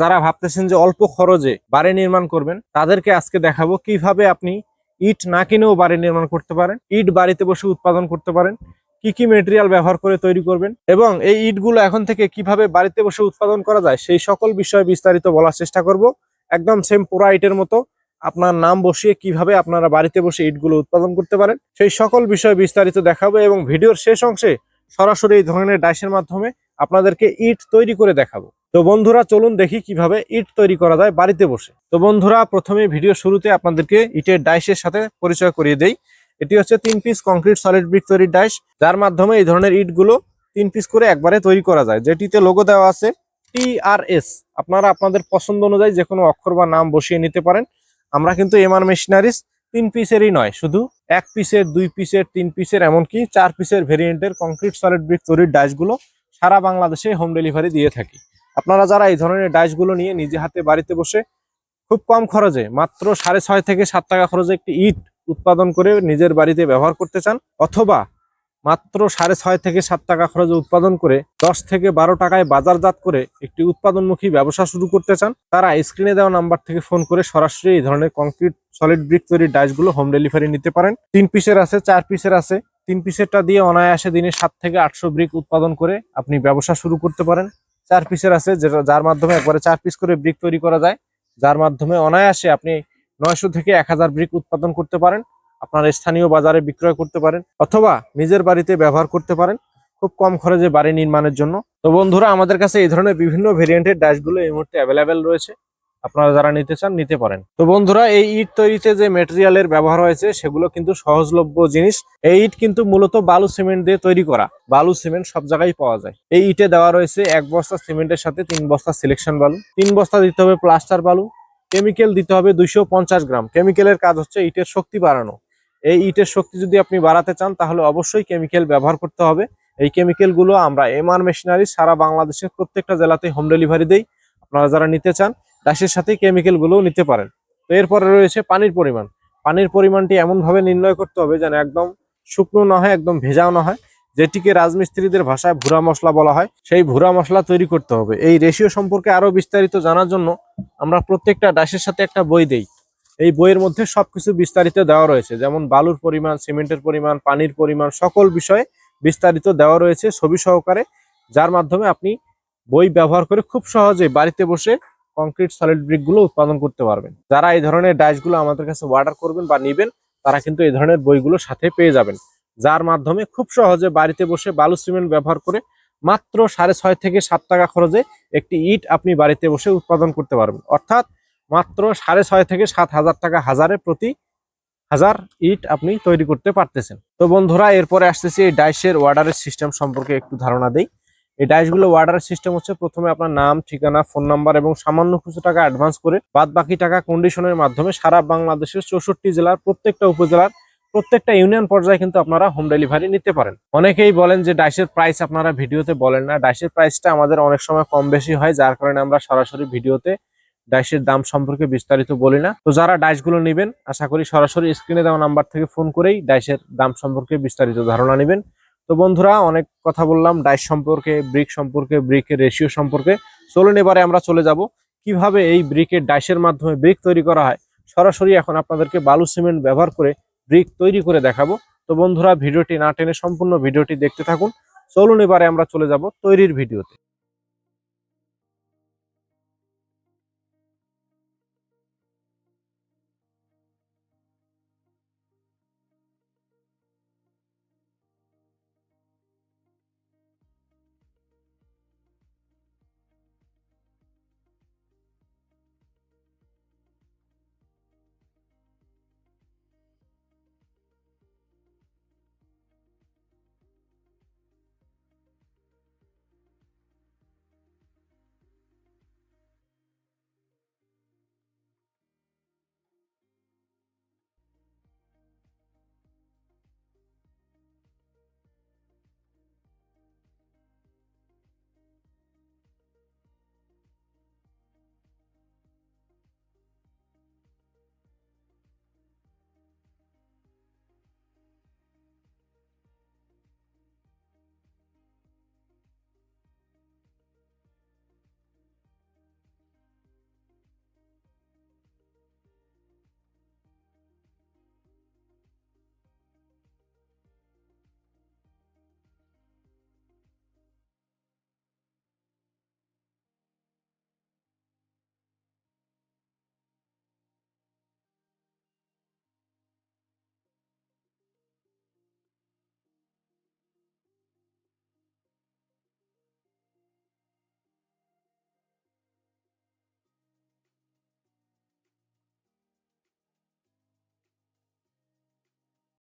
যারা ভাবতেছেন যে অল্প খরচে বাড়ি নির্মাণ করবেন, তাদেরকে আজকে দেখাবো কিভাবে আপনি ইট না কিনেও বাড়ি নির্মাণ করতে পারেন, ইট বাড়িতে বসে উৎপাদন করতে পারেন, কি কি মেটেরিয়াল ব্যবহার করে তৈরি করবেন এবং এই ইটগুলো এখন থেকে কিভাবে বাড়িতে বসে উৎপাদন করা যায় সেই সকল বিষয়ে বিস্তারিত বলার চেষ্টা করব। একদম সেম পুরা ইটের মতো আপনার নাম বসিয়ে কিভাবে আপনারা বাড়িতে বসে ইটগুলো উৎপাদন করতে পারেন সেই সকল বিষয়ে বিস্তারিত দেখাবো এবং ভিডিওর শেষ অংশে সরাসরি এই ধরনের ডাইসের মাধ্যমে আপনাদেরকে ইট তৈরি করে দেখাবো। তো বন্ধুরা চলুন দেখি কিভাবে ইট তৈরি করা যায় বাড়িতে বসে। তো বন্ধুরা প্রথমে ভিডিও শুরুতে আপনাদেরকে ইটের ডাইসের সাথে পরিচয় করিয়ে দেই। এটি হচ্ছে 3 পিস কংক্রিট সলিড ব্রিক তৈরির ডাইস, যার মাধ্যমে এই ধরনের ইটগুলো 3 পিস করে একবারে তৈরি করা যায়, যেটিতে লোগো দেওয়া আছে TRS। আপনারা আপনাদের পছন্দ অনুযায়ী যে কোনো অক্ষর বা নাম বসিয়ে নিতে পারেন। আমরা কিন্তু এমআর মেশিনারিজ 3 পিসেরই নয়, শুধু 1 পিসের, 2 পিসের, 3 পিসের, এমনকি 4 পিসের ভেরিয়েন্টের কংক্রিট সলিড ব্রিক তৈরির ডাইসগুলো সারা বাংলাদেশে হোম ডেলিভারি দিয়ে থাকি। আপনারা যারা এই ধরনের ডাইসগুলো নিয়ে নিজে হাতে বাড়িতে বসে খুব কম খরচে মাত্র 6.5 থেকে 7 টাকা খরচে একটি ইট উৎপাদন করে নিজের বাড়িতে ব্যবহার করতে চান, অথবা মাত্র 6.5 থেকে 7 টাকা খরচে উৎপাদন করে 10 থেকে 12 টাকায় বাজারজাত করে একটি উৎপাদনমুখী ব্যবসা শুরু করতে চান, তারা স্ক্রিনে দেওয়া নাম্বার থেকে ফোন করে সরাসরি এই ধরনের কংক্রিট সলিড ব্রিক তৈরির ডাইসগুলো হোম ডেলিভারি নিতে পারেন। 3 পিসের আছে, 4 পিসের আছে। 3 পিসেরটা দিয়ে অনায়াসে দিনে 7 থেকে 800 ব্রিক উৎপাদন করে আপনি ব্যবসা শুরু করতে পারেন। 4 পিসের আছে, যার মাধ্যমে একবারে 4 পিস করে ব্রিক তৈরি করা যায়, যার মাধ্যমে অনায়াসে আপনি 900 থেকে 1000 ব্রিক উৎপাদন করতে পারেন, আপনার স্থানীয় বাজারে বিক্রয় করতে পারেন, অথবা নিজের বাড়িতে ব্যবহার করতে পারেন খুব কম খরচে বাড়ি নির্মাণের জন্য। তো বন্ধুরা আমাদের কাছে এই ধরনের বিভিন্ন ভেরিয়েন্টের ডাইসগুলো এই মুহূর্তে অ্যাভেলেবেল রয়েছে, আপনারা যারা নিতে চান নিতে পারেন। তো বন্ধুরা এই ইট তৈরিতে যে মেটেরিয়ালের ব্যবহার হয়েছে সেগুলো কিন্তু সহজলভ্য জিনিস। এই ইট কিন্তু মূলত বালু সিমেন্ট দিয়ে তৈরি করা, বালু সিমেন্ট সব জায়গায় পাওয়া যায়। এই ইটে দেওয়া রয়েছে 1 বস্তা সিমেন্টের সাথে 3 বস্তা সিলেকশন বালু, 3 বস্তা দিতে হবে প্লাস্টার বালু, কেমিক্যাল দিতে হবে 250 গ্রাম। কেমিক্যালের কাজ হচ্ছে ইটের শক্তি বাড়ানো। এই ইটের শক্তি যদি আপনি বাড়াতে চান তাহলে অবশ্যই কেমিক্যাল ব্যবহার করতে হবে। এই কেমিক্যাল গুলো আমরা এমআর মেশিনারি সারা বাংলাদেশের প্রত্যেকটা জেলাতে হোম ডেলিভারি দেই। আপনারা যারা নিতে চান ডাইসের সাথে কেমিক্যাল গুলোও নিতে পারেন। তো এরপরে রয়েছে পানির পরিমাণ। পানির পরিমাণটি এমন ভাবে নির্ণয় করতে হবে যেন একদম শুকনো না হয়, একদম ভেজাও না হয়, যেটিকে রাজমিস্ত্রিদের ভাষায় ভুরা মশলা বলা হয়, সেই ভুরা মশলা তৈরি করতে হবে। এই রেশিও সম্পর্কে আরো বিস্তারিত জানার জন্য আমরা প্রত্যেকটা ডাইসের সাথে একটা বই দেই। এই বইয়ের মধ্যে সবকিছু বিস্তারিত দেওয়া রয়েছে, যেমন বালুর পরিমাণ, সিমেন্টের পরিমাণ, পানির পরিমাণ, সকল বিষয়ে বিস্তারিত দেওয়া রয়েছে ছবি সহকারে, যার মাধ্যমে আপনি বই ব্যবহার করে খুব সহজে বাড়িতে বসে কংক্রিট সলিড ব্রিক গুলো উৎপাদন করতে পারবেন। যারা এই ধরনের ডাইসগুলো আমাদের কাছে অর্ডার করবেন বা নিবেন, তারা কিন্তু এই ধরনের বইগুলো সাথে পেয়ে যাবেন, যার মাধ্যমে খুব সহজে বাড়িতে বসে বালু সিমেন্ট ব্যবহার করে মাত্র 6.5 থেকে 7 টাকা খরচে একটি ইট আপনি বাড়িতে বসে উৎপাদন করতে পারবেন। অর্থাৎ মাত্র 6.5 থেকে 7,000 টাকা হাজারে প্রতি হাজার ইট আপনি তৈরি করতে পারতেছেন। তো বন্ধুরা এরপরে আসতেছি এই ডাইসের অর্ডারের সিস্টেম সম্পর্কে একটু ধারণা দেই। এই ডাইসগুলো অর্ডারের সিস্টেম হচ্ছে, প্রথমে আপনার নাম, ঠিকানা, ফোন নাম্বার এবং সামান্য কিছু টাকা অ্যাডভান্স করে বাদ বাকি টাকা কন্ডিশনের মাধ্যমে সারা বাংলাদেশের 64 জেলার প্রত্যেকটা উপজেলার প্রত্যেকটা ইউনিয়ন পর্যায়ে কিন্তু আপনারা হোম ডেলিভারি নিতে পারেন। অনেকেই বলেন যে ডাইসের প্রাইস আপনারা ভিডিওতে বলেন না। ডাইসের প্রাইসটা আমাদের অনেক সময় কম বেশি হয়, যার কারণে আমরা সরাসরি ভিডিওতে ডাইসের দাম সম্পর্কে বিস্তারিত বলি না। তো যারা ডাইসগুলো নেবেন আশা করি সরাসরি স্ক্রিনে দেওয়া নাম্বার থেকে ফোন করেই ডাইসের দাম সম্পর্কে বিস্তারিত ধারণা নেবেন। তো বন্ধুরা অনেক কথা বললাম ডাইস সম্পর্কে, ব্রিক সম্পর্কে, ব্রিকের রেশিও সম্পর্কে। চলুন এবারে আমরা চলে যাব কিভাবে এই ব্রিকের ডাইসের মাধ্যমে ব্রিক তৈরি করা হয়। সরাসরি এখন আপনাদেরকে বালু সিমেন্ট ব্যবহার করে ব্রিক তৈরি করে দেখাবো। তো বন্ধুরা ভিডিওটি না টেনে সম্পূর্ণ ভিডিওটি দেখতে থাকুন। চলুন এবারে আমরা চলে যাব তৈরির ভিডিওতে।